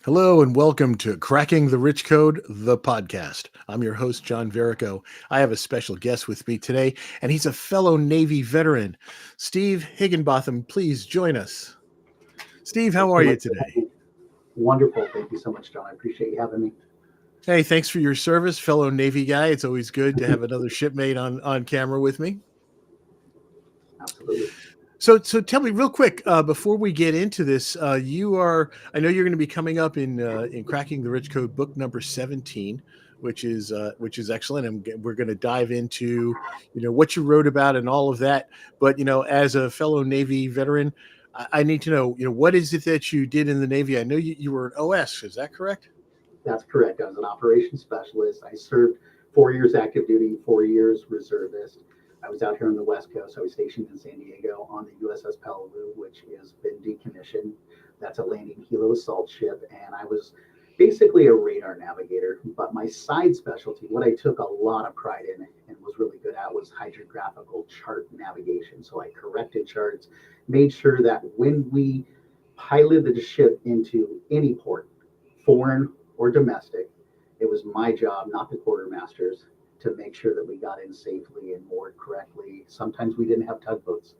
Hello and welcome to Cracking the Rich Code, the podcast. I'm your host, John Verico. I have a special guest with me today, and he's a fellow Navy veteran. Steve Higginbotham, please join us. Steve, how Thanks are so you much for today? having me. Wonderful. Thank you so much, John. I appreciate you having me. Hey, thanks for your service, fellow Navy guy. It's always good to have another shipmate on camera with me. Absolutely. So tell me real quick before we get into this. I know you're going to be coming up in Cracking the Rich Code book number 17, which is excellent, and we're going to dive into what you wrote about and all of that. But as a fellow Navy veteran, I need to know what is it that you did in the Navy? I know you were an OS. Is that correct? That's correct. I was an operations specialist. I served 4 years active duty, 4 years reservist. I was out here on the West Coast. I was stationed in San Diego on the USS Peleliu, which has been decommissioned. That's a landing helo assault ship. And I was basically a radar navigator. But my side specialty, what I took a lot of pride in and was really good at, was hydrographical chart navigation. So I corrected charts, made sure that when we piloted the ship into any port, foreign or domestic, it was my job, not the quartermaster's, to make sure that we got in safely and moored correctly. Sometimes we didn't have tugboats.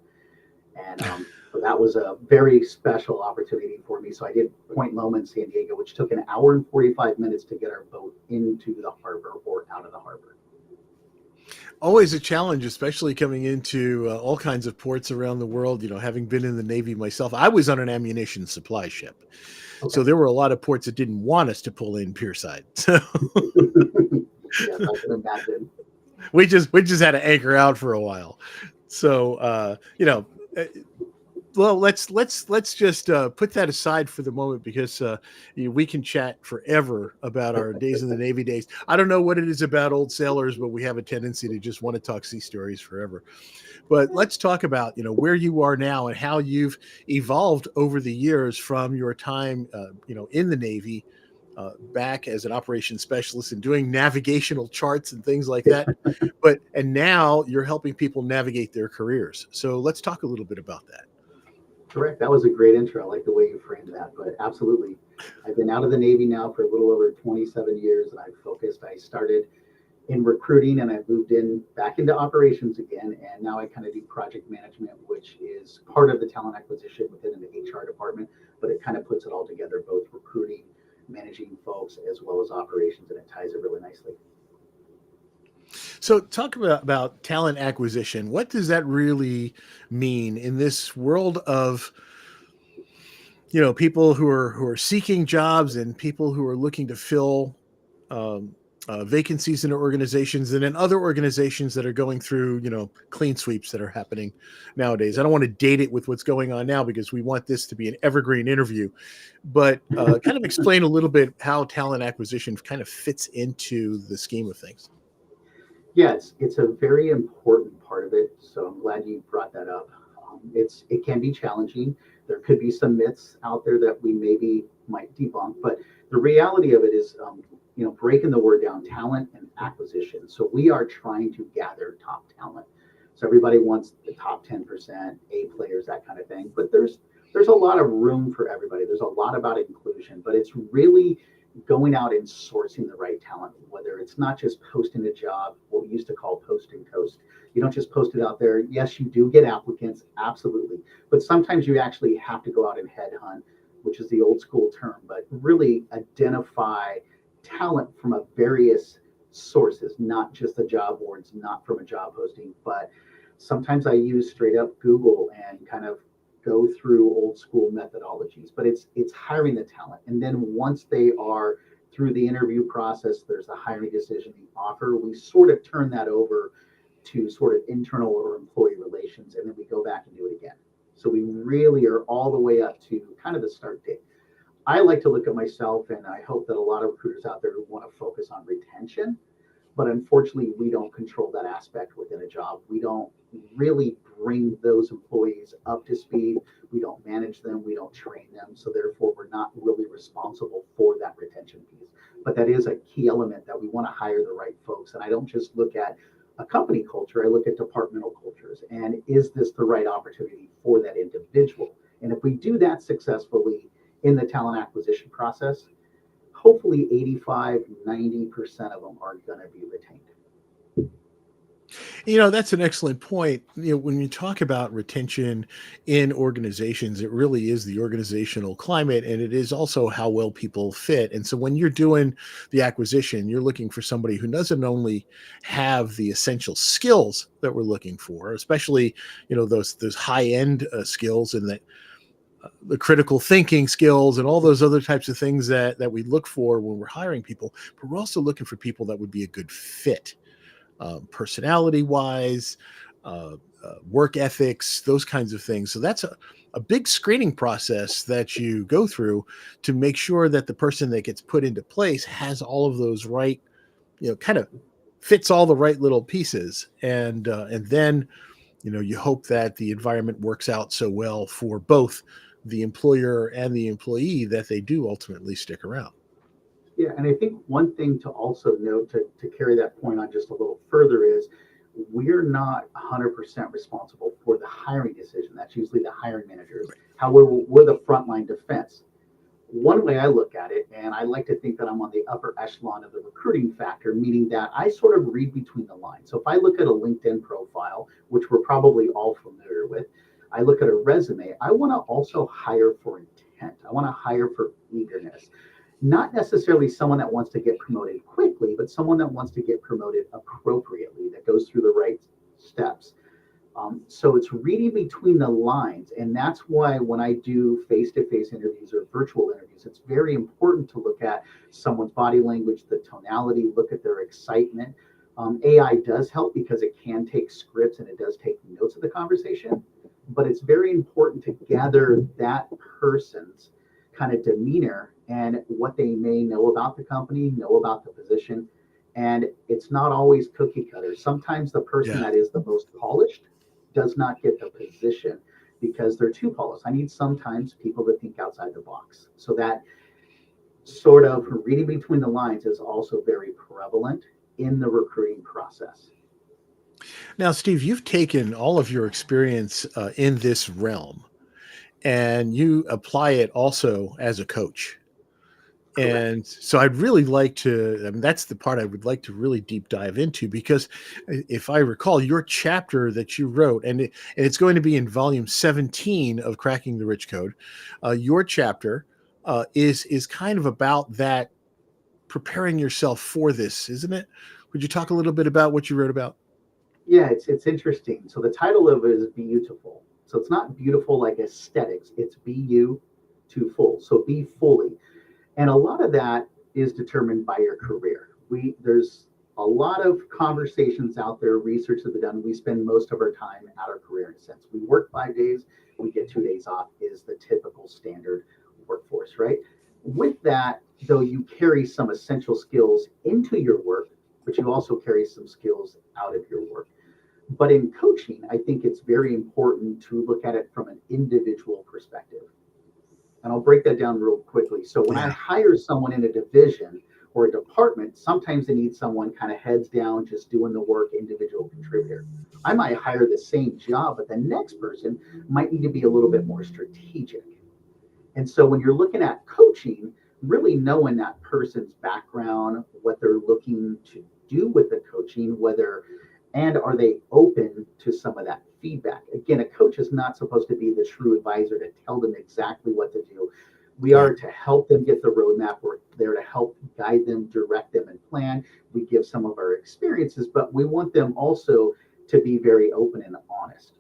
And so that was a very special opportunity for me. So I did Point Loma in San Diego, which took an hour and 45 minutes to get our boat into the harbor or out of the harbor. Always a challenge, especially coming into all kinds of ports around the world. Having been in the Navy myself, I was on an ammunition supply ship. Okay. So there were a lot of ports that didn't want us to pull in pierside. So Yes, I can imagine. we just had to anchor out for a while. So well, let's just put that aside for the moment because we can chat forever about our days in the Navy days. I don't know what it is about old sailors, but we have a tendency to just want to talk sea stories forever. But let's talk about where you are now and how you've evolved over the years from your time in the Navy back as an operations specialist and doing navigational charts and things like that. And now you're helping people navigate their careers. So let's talk a little bit about that. Correct. That was a great intro. I like the way you framed that, but absolutely. I've been out of the Navy now for a little over 27 years and I've focused. I started in recruiting and I moved in back into operations again. And now I kind of do project management, which is part of the talent acquisition within an HR department, but it kind of puts it all together, both recruiting, managing folks, as well as operations, and it ties it really nicely. So talk about talent acquisition. What does that really mean in this world of people who are seeking jobs and people who are looking to fill um, vacancies in organizations, and in other organizations that are going through clean sweeps that are happening nowadays. I don't want to date it with what's going on now because we want this to be an evergreen interview, but kind of explain a little bit how talent acquisition kind of fits into the scheme of things. Yeah, it's a very important part of it. So I'm glad you brought that up. It can be challenging. There could be some myths out there that we maybe might debunk, but the reality of it is, breaking the word down, talent and acquisition. So we are trying to gather top talent. So everybody wants the top 10%, A players, that kind of thing. But there's a lot of room for everybody. There's a lot about inclusion, but it's really going out and sourcing the right talent, whether it's not just posting a job, what we used to call post and coast. You don't just post it out there. Yes, you do get applicants, absolutely. But sometimes you actually have to go out and headhunt, which is the old school term, but really identify talent from a various sources, not just the job boards, not from a job posting, but sometimes I use straight up Google and kind of go through old school methodologies, but it's hiring the talent. And then once they are through the interview process, there's the hiring decision, the offer, we sort of turn that over to sort of internal or employee relations, and then we go back and do it again. So we really are all the way up to kind of the start date. I like to look at myself, and I hope that a lot of recruiters out there who want to focus on retention, but unfortunately, we don't control that aspect within a job. We don't really bring those employees up to speed. We don't manage them. We don't train them. So therefore, we're not really responsible for that retention piece. But that is a key element that we want to hire the right folks. And I don't just look at a company culture. I look at departmental cultures. And is this the right opportunity for that individual? And if we do that successfully in the talent acquisition process, hopefully 85, 90% of them are going to be retained. That's an excellent point. When you talk about retention in organizations, it really is the organizational climate, and it is also how well people fit. And so when you're doing the acquisition, you're looking for somebody who doesn't only have the essential skills that we're looking for, especially, those high end skills and the critical thinking skills and all those other types of things that we look for when we're hiring people, but we're also looking for people that would be a good fit, personality wise, uh, work ethics, those kinds of things. So that's a big screening process that you go through to make sure that the person that gets put into place has all of those right, kind of fits all the right little pieces. And then, you hope that the environment works out so well for both the employer and the employee that they do ultimately stick around. Yeah, and I think one thing to also note to carry that point on just a little further is we're not 100% responsible for the hiring decision. That's usually the hiring managers. However, we're the frontline defense. One way I look at it, and I like to think that I'm on the upper echelon of the recruiting factor, meaning that I sort of read between the lines. So if I look at a LinkedIn profile, which we're probably all familiar with, I look at a resume, I want to also hire for intent. I want to hire for eagerness. Not necessarily someone that wants to get promoted quickly, but someone that wants to get promoted appropriately, that goes through the right steps. So it's reading between the lines. And that's why when I do face to face interviews or virtual interviews, it's very important to look at someone's body language, the tonality, look at their excitement. AI does help because it can take scripts and it does take notes of the conversation, but it's very important to gather that person's kind of demeanor and what they may know about the company, know about the position. And it's not always cookie cutter. Sometimes the person Yeah. that is the most polished does not get the position because they're too polished. I need sometimes people to think outside the box. So that sort of reading between the lines is also very prevalent in the recruiting process. Now, Steve, you've taken all of your experience in this realm and you apply it also as a coach. Correct. And so I'd really like to, I mean, that's the part I would like to really deep dive into, because if I recall your chapter that you wrote, and it's going to be in volume 17 of Cracking the Rich Code, your chapter is kind of about that, preparing yourself for this, isn't it? Would you talk a little bit about what you wrote about? Yeah, it's interesting. So the title of it is BeYouToFull. So it's not beautiful like aesthetics. It's be you to full. So be fully. And a lot of that is determined by your career. There's a lot of conversations out there, research that been done. We spend most of our time at our career in a sense. We work 5 days, we get 2 days off is the typical standard workforce, right? With that, though, you carry some essential skills into your work, but you also carry some skills out of your work. But in coaching, I think it's very important to look at it from an individual perspective. And I'll break that down real quickly. So when I Yeah. hire someone in a division or a department, sometimes they need someone kind of heads down, just doing the work, individual contributor. I might hire the same job, but the next person might need to be a little bit more strategic. And so when you're looking at coaching, really knowing that person's background, what they're looking to do with the coaching, whether and are they open to some of that feedback? Again, a coach is not supposed to be the true advisor to tell them exactly what to do. We Right. are to help them get the roadmap. We're there to help guide them, direct them, and plan. We give some of our experiences, but we want them also to be very open and honest.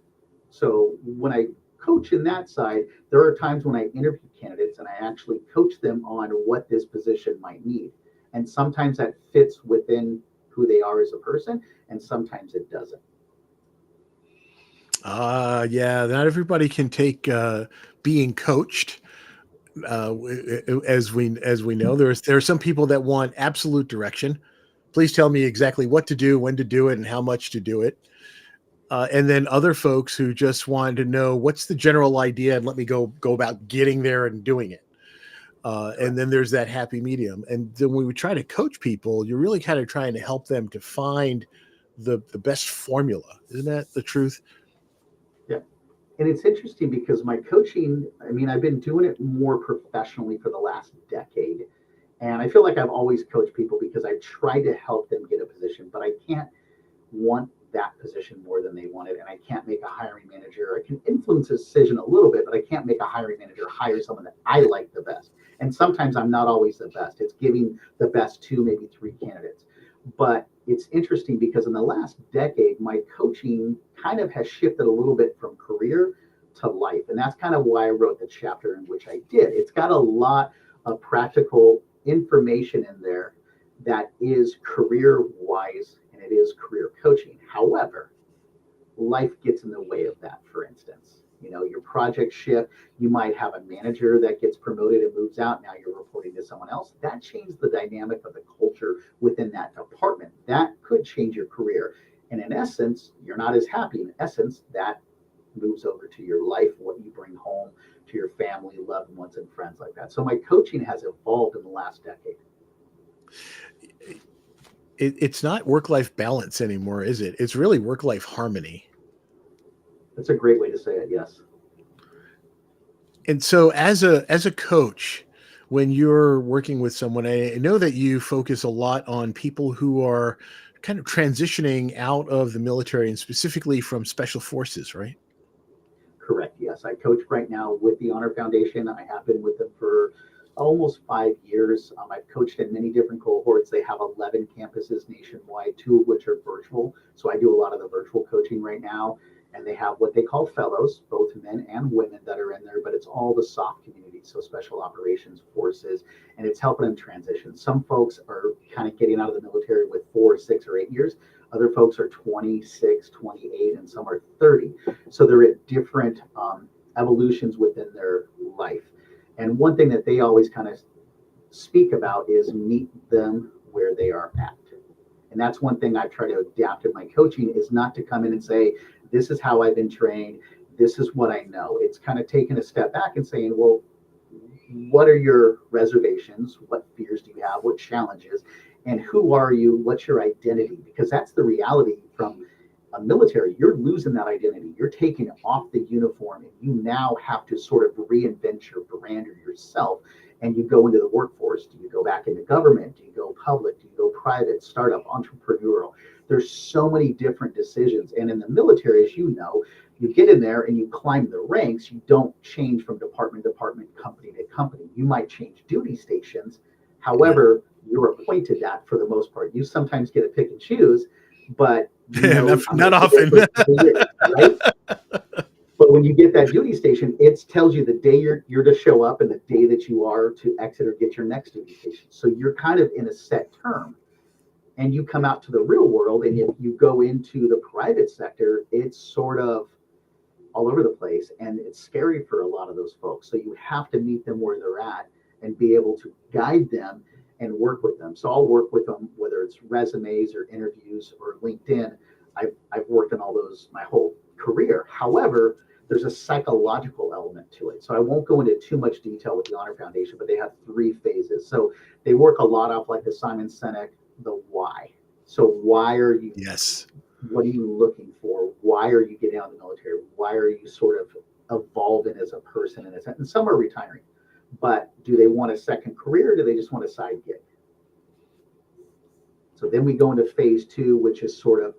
So when I coach in that side, there are times when I interview candidates and I actually coach them on what this position might need. And sometimes that fits within who they are as a person, and sometimes it doesn't. Yeah, not everybody can take being coached. As we know, there are some people that want absolute direction. Please tell me exactly what to do, when to do it, and how much to do it. And then other folks who just want to know what's the general idea and let me go about getting there and doing it. And Correct. then there's that happy medium. And then when we try to coach people, you're really kind of trying to help them to find the best formula. Isn't that the truth? Yeah. And it's interesting because my coaching, I mean, I've been doing it more professionally for the last decade. And I feel like I've always coached people because I try to help them get a position, but I can't want that position more than they want it. And I can't make a hiring manager, I can influence a decision a little bit, but I can't make a hiring manager hire someone that I like the best. And sometimes I'm not always the best. It's giving the best two, maybe three candidates. But it's interesting because in the last decade, my coaching kind of has shifted a little bit from career to life. And that's kind of why I wrote the chapter in which I did. It's got a lot of practical information in there that is career wise and it is career coaching. However, life gets in the way of that. For instance, your project shift, you might have a manager that gets promoted and moves out. Now you're reporting to someone else. That changed the dynamic of the culture within that department. That could change your career. And in essence, you're not as happy. In essence, that moves over to your life, what you bring home to your family, loved ones, and friends like that. So my coaching has evolved in the last decade. It's not work-life balance anymore, is it? It's really work-life harmony. That's a great way to say it. Yes. And so as a coach, when you're working with someone, I know that you focus a lot on people who are kind of transitioning out of the military and specifically from special forces, right? Correct. Yes. I coach right now with the Honor Foundation. I have been with them for almost 5 years. I've coached in many different cohorts. They have 11 campuses nationwide, two of which are virtual. So I do a lot of the virtual coaching right now. And they have what they call fellows, both men and women that are in there, but it's all the soft community. So special operations forces, and it's helping them transition. Some folks are kind of getting out of the military with 4, 6, or 8 years. Other folks are 26, 28, and some are 30. So they're at different evolutions within their life. And one thing that they always kind of speak about is meet them where they are at. And that's one thing I try to adapt in my coaching is not to come in and say, this is how I've been trained. This is what I know. It's kind of taking a step back and saying, well, what are your reservations? What fears do you have? What challenges? And who are you? What's your identity? Because that's the reality from a military. You're losing that identity. You're taking off the uniform and you now have to sort of reinvent your brand or yourself. And you go into the workforce. Do you go back into government? Do you go public? Do you go private, startup, entrepreneurial? There's so many different decisions. And in the military, as you know, you get in there and you climb the ranks. You don't change from department to department, company to company. You might change duty stations. However, you're appointed that for the most part. You sometimes get to pick and choose, but not often. Years, right? But when you get that duty station, it tells you the day you're to show up and the day that you are to exit or get your next duty station. So you're kind of in a set term. And you come out to the real world and if you go into the private sector, it's sort of all over the place and it's scary for a lot of those folks. So you have to meet them where they're at and be able to guide them and work with them. So I'll work with them, whether it's resumes or interviews or LinkedIn. I've worked on all those my whole career. However, there's a psychological element to it. So I won't go into too much detail with the Honor Foundation, but they have 3 phases. So they work a lot off like the Simon Sinek, the why. So why are you? Yes. What are you looking for? Why are you getting out of the military? Why are you sort of evolving as a person? And some are retiring, but do they want a second career? Or do they just want a side gig? So then we go into phase 2, which is sort of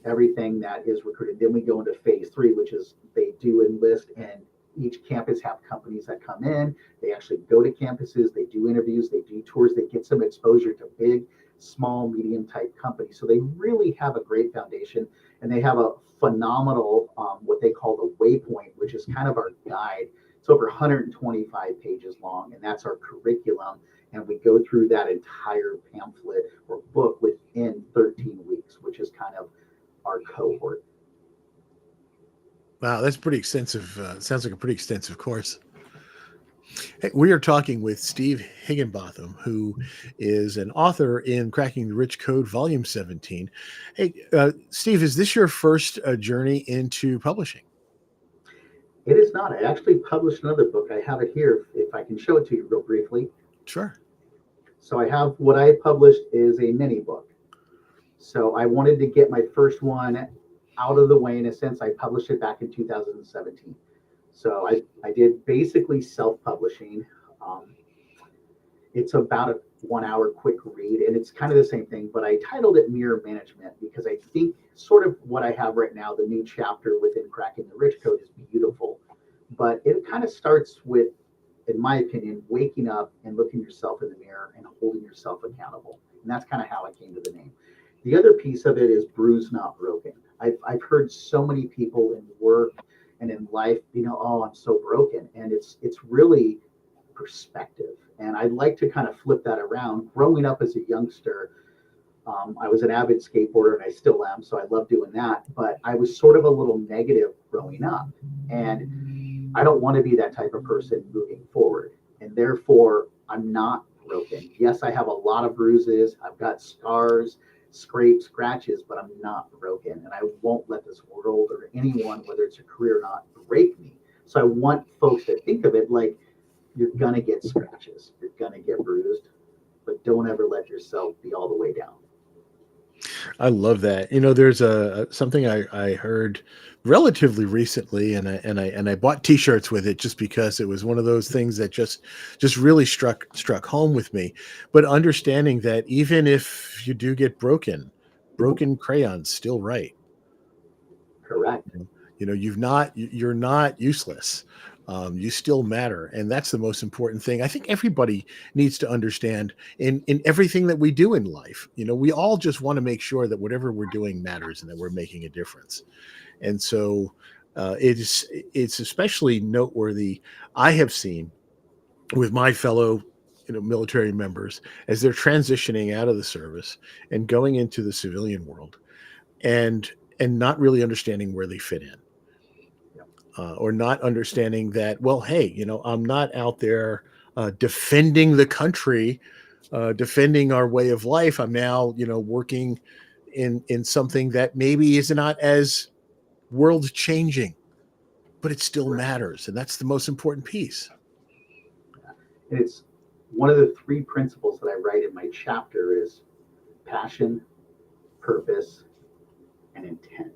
everything that is recruited. Then we go into phase 3, which is they do enlist and each campus have companies that come in. They actually go to campuses. They do interviews. They do tours. They get some exposure to big, small, medium type companies. So they really have a great foundation and they have a phenomenal, what they call the waypoint, which is kind of our guide. It's over 125 pages long and that's our curriculum. And we go through that entire pamphlet or book within 13 weeks, which is kind of our cohort. Wow, that's pretty extensive. Sounds like a pretty extensive course. Hey, we are talking with Steve Higginbotham, who is an author in Cracking the Rich Code, Volume 17. Hey, Steve, is this your first journey into publishing? It is not. I actually published another book. I have it here, if I can show it to you real briefly. Sure. So I have what I published is a mini book. So I wanted to get my first one out of the way. In a sense, I published it back in 2017. So I did basically self-publishing. It's about a 1 hour quick read, and it's kind of the same thing, but I titled it Mirror Management because I think sort of what I have right now, the new chapter within Cracking the Rich Code, is beautiful. But it kind of starts with, in my opinion, waking up and looking yourself in the mirror and holding yourself accountable. And that's kind of how I came to the name. The other piece of it is bruised, not broken. I've heard so many people in work and in life, oh, I'm so broken. And it's really perspective. And I'd like to kind of flip that around. Growing up as a youngster, I was an avid skateboarder and I still am, so I love doing that. But I was sort of a little negative growing up. And I don't want to be that type of person moving forward. And therefore, I'm not broken. Yes, I have a lot of bruises. I've got scars, scrapes, scratches, but I'm not broken. And I won't let this world or anyone, whether it's a career or not, break me. So I want folks to think of it like you're going to get scratches, you're going to get bruised, but don't ever let yourself be all the way down. I love that. There's something I heard relatively recently, and I bought T-shirts with it just because it was one of those things that just really struck home with me. But understanding that even if you do get broken crayons still write. Correct. You're not useless. You still matter, and that's the most important thing. I think everybody needs to understand in everything that we do in life. We all just want to make sure that whatever we're doing matters and that we're making a difference. And so it's especially noteworthy. I have seen with my fellow military members as they're transitioning out of the service and going into the civilian world, and not really understanding where they fit in, or not understanding that, well, hey, I'm not out there defending the country, defending our way of life. I'm now, working in something that maybe is not as world changing, but it still matters. And that's the most important piece. And it's one of the three principles that I write in my chapter is passion, purpose, and intent.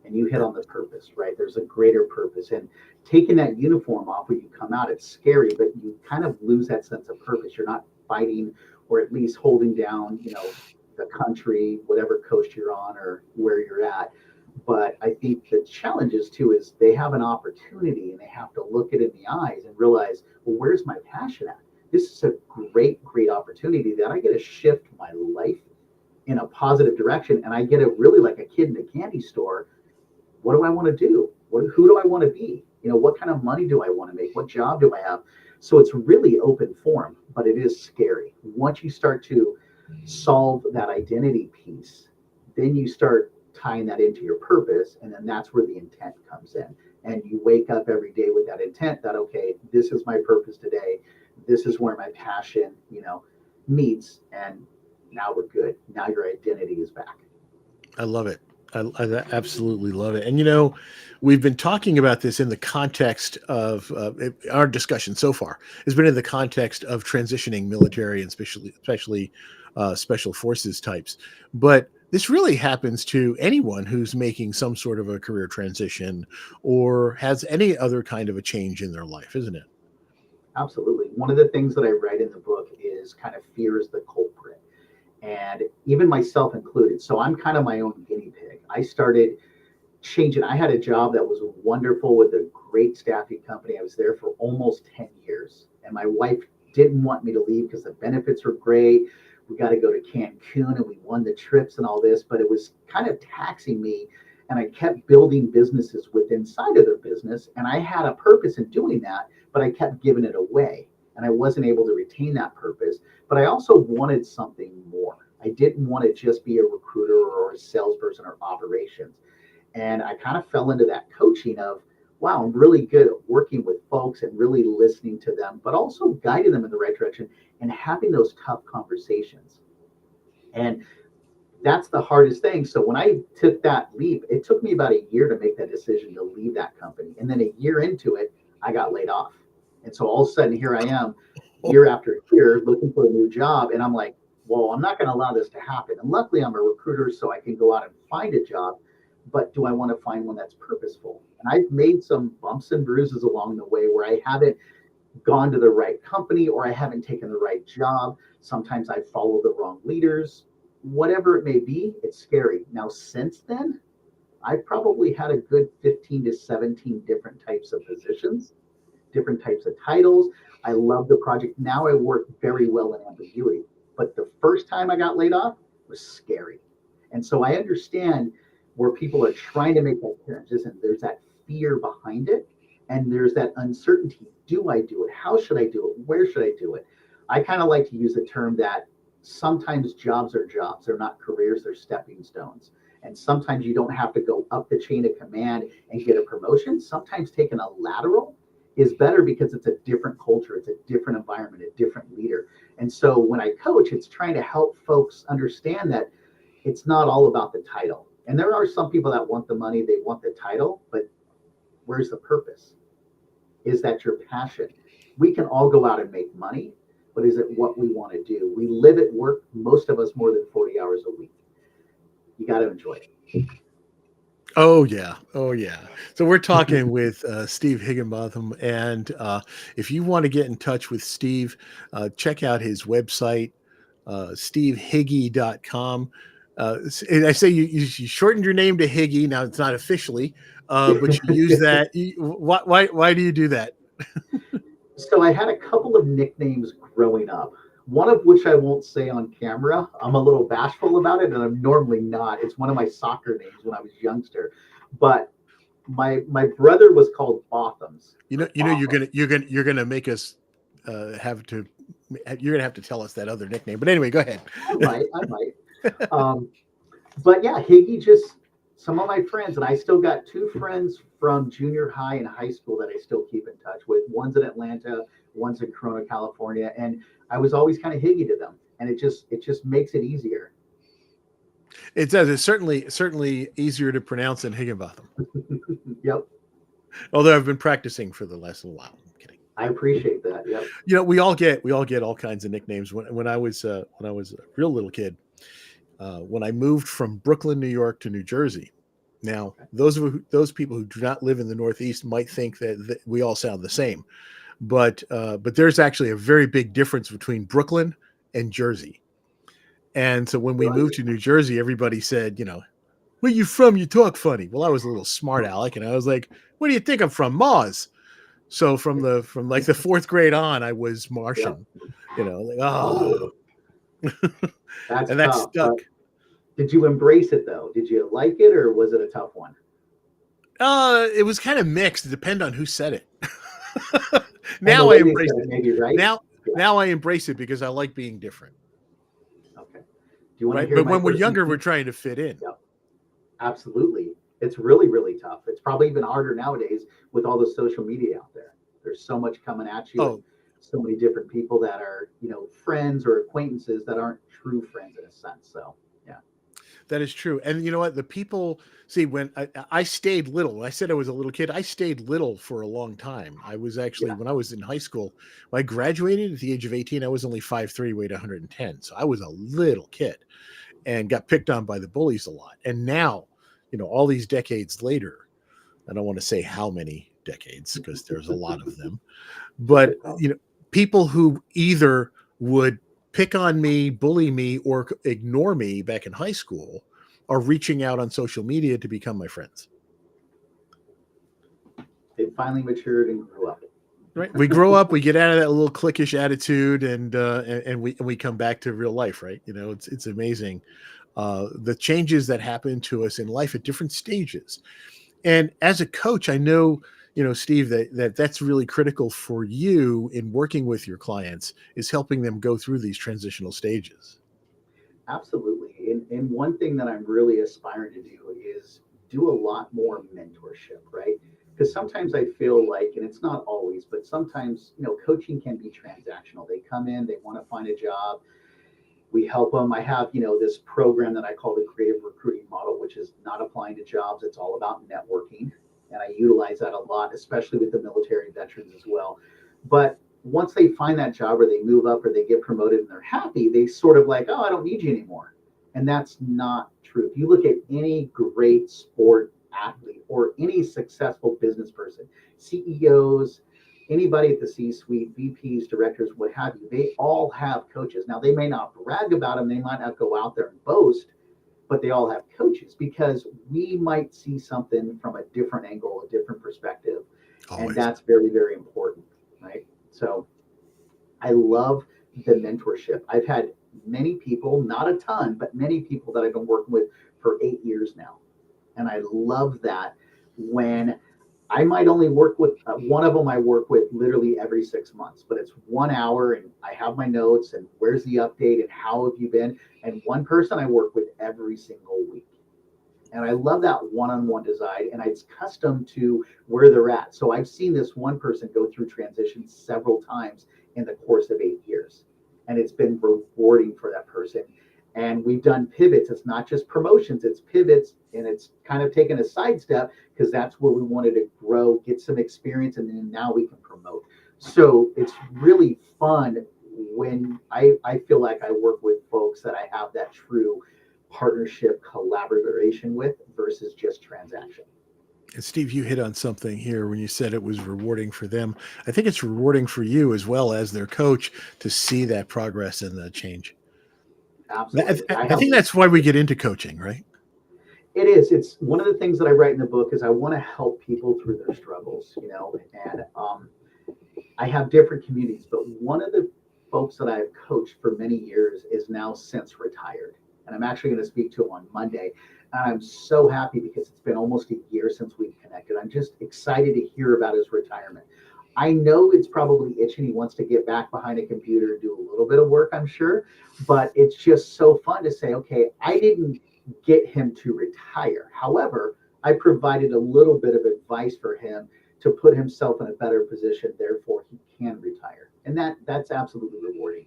And you hit on the purpose, right? There's a greater purpose. And taking that uniform off when you come out, it's scary, but you kind of lose that sense of purpose. You're not fighting, or at least holding down, the country, whatever coast you're on or where you're at. But I think the challenge is too is they have an opportunity and they have to look it in the eyes and realize, well, where's my passion at? This is a great opportunity that I get to shift my life in a positive direction, and I get it really like a kid in a candy store. What do I want to do? Who do I want to be? What kind of money do I want to make? What job do I have? So it's really open form, but it is scary. Once you start to solve that identity piece, then you start tying that into your purpose, and then that's where the intent comes in. And you wake up every day with that intent that, okay, this is my purpose today. This is where my passion, meets, and now we're good. Now your identity is back. I love it. I absolutely love it. And, we've been talking about this in the context of our discussion so far has been in the context of transitioning military and especially special forces types. But this really happens to anyone who's making some sort of a career transition or has any other kind of a change in their life, isn't it? Absolutely. One of the things that I write in the book is kind of fear is the culprit, and even myself included. So I'm kind of my own guinea pig. I started changing. I had a job that was wonderful with a great staffing company. I was there for almost 10 years, and my wife didn't want me to leave because the benefits were great. We got to go to Cancun and we won the trips and all this, but it was kind of taxing me. And I kept building businesses with inside of their business. And I had a purpose in doing that, but I kept giving it away. And I wasn't able to retain that purpose. But I also wanted something more. I didn't want to just be a recruiter or a salesperson or operations. And I kind of fell into that coaching of, wow, I'm really good at working with folks and really listening to them, but also guiding them in the right direction and having those tough conversations. And that's the hardest thing. So when I took that leap, it took me about a year to make that decision to leave that company. And then a year into it, I got laid off. And so all of a sudden, here I am, year after year, looking for a new job. And I'm like, well, I'm not going to allow this to happen. And luckily, I'm a recruiter, so I can go out and find a job. But do I want to find one that's purposeful? And I've made some bumps and bruises along the way where I haven't gone to the right company or I haven't taken the right job. Sometimes I follow the wrong leaders. Whatever it may be, it's scary. Now, since then, I've probably had a good 15 to 17 different types of positions, different types of titles. I love the project. Now I work very well in ambiguity. But the first time I got laid off was scary. And so I understand where people are trying to make that transition. There's that fear behind it, and there's that uncertainty. Do I do it? How should I do it? Where should I do it? I kind of like to use the term that sometimes jobs are jobs. They're not careers, they're stepping stones. And sometimes you don't have to go up the chain of command and get a promotion. Sometimes taking a lateral is better because it's a different culture, it's a different environment, a different leader. And so when I coach, it's trying to help folks understand that it's not all about the title. And there are some people that want the money, they want the title, but where's the purpose? Is that your passion? We can all go out and make money, but is it what we want to do? We live at work, most of us more than 40 hours a week. You got to enjoy it. Oh yeah, oh yeah. So we're talking with Steve Higginbotham, and if you want to get in touch with Steve, check out his website, stevehiggy.com. And I say you shortened your name to Higgy. Now it's not officially, but you use that. Why do you do that? So I had a couple of nicknames growing up, one of which I won't say on camera. I'm a little bashful about it, and I'm normally not. It's one of my soccer names when I was youngster. But my brother was called Bothams. You're gonna make us have to. You're gonna have to tell us that other nickname. But anyway, go ahead. I might. But yeah, Higgy, just some of my friends, and I still got two friends from junior high and high school that I still keep in touch with. One's in Atlanta, one's in Corona, California, and I was always kind of Higgy to them, and it just makes it easier. It does. It's certainly easier to pronounce than Higginbotham. Yep, Although I've been practicing for the last little while. I'm kidding. I appreciate that. Yep. We all get all kinds of nicknames. When I was a real little kid, when I moved from Brooklyn, New York to New Jersey. Now, those people who do not live in the Northeast might think that we all sound the same, but there's actually a very big difference between Brooklyn and Jersey. And so when we moved to New Jersey, everybody said, where you from? You talk funny. Well, I was a little smart aleck, and I was like, where do you think I'm from? Mars. So from like the fourth grade on, I was Martian. Like, oh, That's and that tough. stuck. Did you embrace it though? Did you like it, or was it a tough one? It was kind of mixed. It depended on who said it. And the Now I way they embrace said it, it. maybe right. Now I embrace it because I like being different. Okay. Do you want to Right. hear But my when we're first younger, we're nickname? trying to fit in. Yeah, absolutely. It's really, really tough. It's probably even harder nowadays with all the social media out there. There's so much coming at you, and Oh, so many different people that are, friends or acquaintances that aren't true friends in a sense. So, yeah. that is true. And you know what? The people see when I stayed little. When I said I was a little kid, I stayed little for a long time. I was actually Yeah. when I was in high school, when I graduated at the age of 18, I was only 5'3", weighed 110. So I was a little kid and got picked on by the bullies a lot. And now, all these decades later, I don't want to say how many decades because there's a lot of them, but people who either would pick on me, bully me, or ignore me back in high school are reaching out on social media to become my friends. They finally matured and grew up. Right? We grow up, we get out of that little cliquish attitude, and we come back to real life. Right? It's amazing the changes that happen to us in life at different stages. And as a coach, I know, Steve, that's really critical for you in working with your clients is helping them go through these transitional stages. Absolutely. And one thing that I'm really aspiring to do is do a lot more mentorship, right? Because sometimes I feel like, and it's not always, but sometimes, coaching can be transactional. They come in, they want to find a job. We help them. I have, this program that I call the creative recruiting model, which is not applying to jobs. It's all about networking. And I utilize that a lot, especially with the military veterans as well. But once they find that job or they move up or they get promoted and they're happy, they sort of like, oh, I don't need you anymore. And that's not true. If you look at any great sport athlete or any successful business person, CEOs, anybody at the C-suite, VPs, directors, what have you, they all have coaches. Now, they may not brag about them, they might not go out there and boast, but they all have coaches because we might see something from a different angle, a different perspective. Always. And that's very, very important, right? So I love the mentorship. I've had many people, not a ton, but many people that I've been working with for 8 years now. And I love that when I might only work with one of them. I work with literally every 6 months, but it's 1 hour and I have my notes and where's the update and how have you been? And one person I work with every single week. And I love that one-on-one design, and it's custom to where they're at. So I've seen this one person go through transition several times in the course of 8 years, and it's been rewarding for that person. And we've done pivots. It's not just promotions, it's pivots, and it's kind of taken a sidestep because that's where we wanted to grow, get some experience, and then now we can promote. So it's really fun when I feel like I work with folks that I have that true partnership collaboration with versus just transaction. And Steve, you hit on something here when you said it was rewarding for them. I think it's rewarding for you as well as their coach to see that progress and the change. Absolutely. I think that's why we get into coaching, right? It is. It's one of the things that I write in the book is I want to help people through their struggles, and I have different communities, but one of the folks that I've coached for many years is now since retired. And I'm actually going to speak to him on Monday. And I'm so happy because it's been almost a year since we've connected. I'm just excited to hear about his retirement. I know it's probably itching. He wants to get back behind a computer and do a little bit of work, I'm sure. But it's just so fun to say, okay, I didn't get him to retire. However, I provided a little bit of advice for him to put himself in a better position. Therefore, he can retire. And that's absolutely rewarding.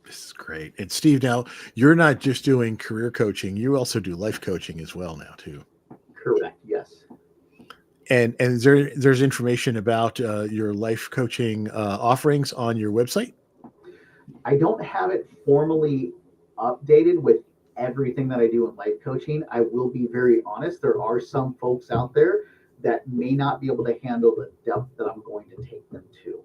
This is great. And Steve, now you're not just doing career coaching, you also do life coaching as well now too. Correct. Yes. And there's information about your life coaching offerings on your website? I don't have it formally updated with everything that I do in life coaching. I will be very honest. There are some folks out there that may not be able to handle the depth that I'm going to take them to.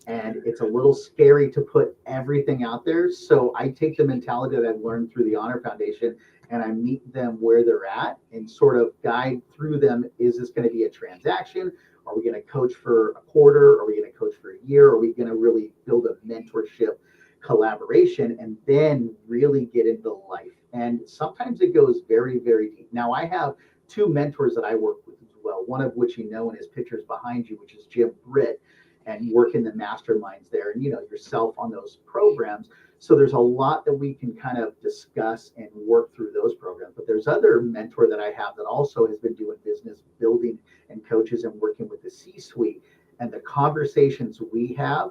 And it's a little scary to put everything out there. So I take the mentality that I've learned through the Honor Foundation and I meet them where they're at and sort of guide through them. Is this going to be a transaction? Are we going to coach for a quarter? Are we going to coach for a year? Are we going to really build a mentorship collaboration and then really get into life? And sometimes it goes very, very deep. Now, I have 2 mentors that I work with as well, one of which in his pictures behind you, which is Jim Britt, and you work in the masterminds there and yourself on those programs. So there's a lot that we can kind of discuss and work through those programs. But there's other mentor that I have that also has been doing business building and coaches and working with the C-suite. And the conversations we have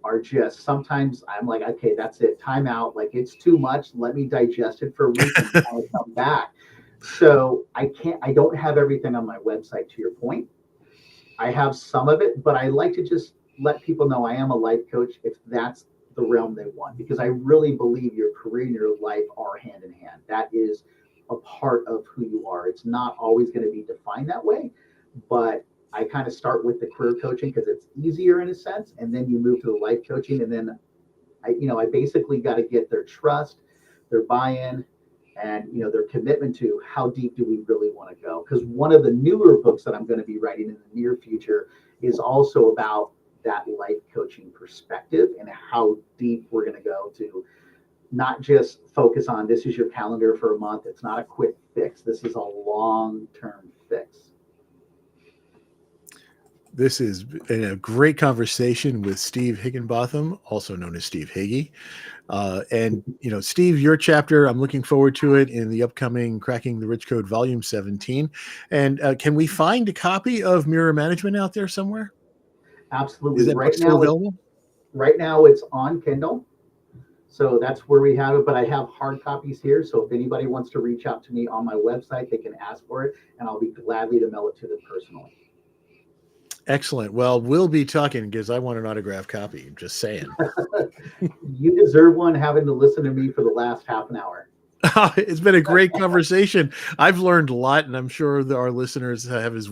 are just, sometimes I'm like, okay, that's it, time out. Like, it's too much. Let me digest it for a week and kind of come back. So I don't have everything on my website, to your point. I have some of it, but I like to just let people know I am a life coach if that's the realm they want, because I really believe your career and your life are hand in hand. That is a part of who you are. It's not always going to be defined that way, but I kind of start with the career coaching because it's easier in a sense, and then you move to the life coaching, and then I basically got to get their trust, their buy-in, and their commitment to how deep do we really want to go. Because one of the newer books that I'm going to be writing in the near future is also about that life coaching perspective and how deep we're going to go to not just focus on this is your calendar for a month. It's not a quick fix. This is a long-term fix. This has been a great conversation with Steve Higginbotham, also known as Steve Higgy. And Steve, your chapter, I'm looking forward to it in the upcoming Cracking the Rich Code Volume 17. And can we find a copy of Mirror Management out there somewhere? Absolutely. Is that book still available? Right now it's on Kindle. So that's where we have it, but I have hard copies here. So if anybody wants to reach out to me on my website, they can ask for it, and I'll be gladly to mail it to them personally. Excellent. Well, we'll be talking because I want an autographed copy. I'm just saying. You deserve one, having to listen to me for the last half an hour. It's been a great conversation. I've learned a lot, and I'm sure that our listeners have as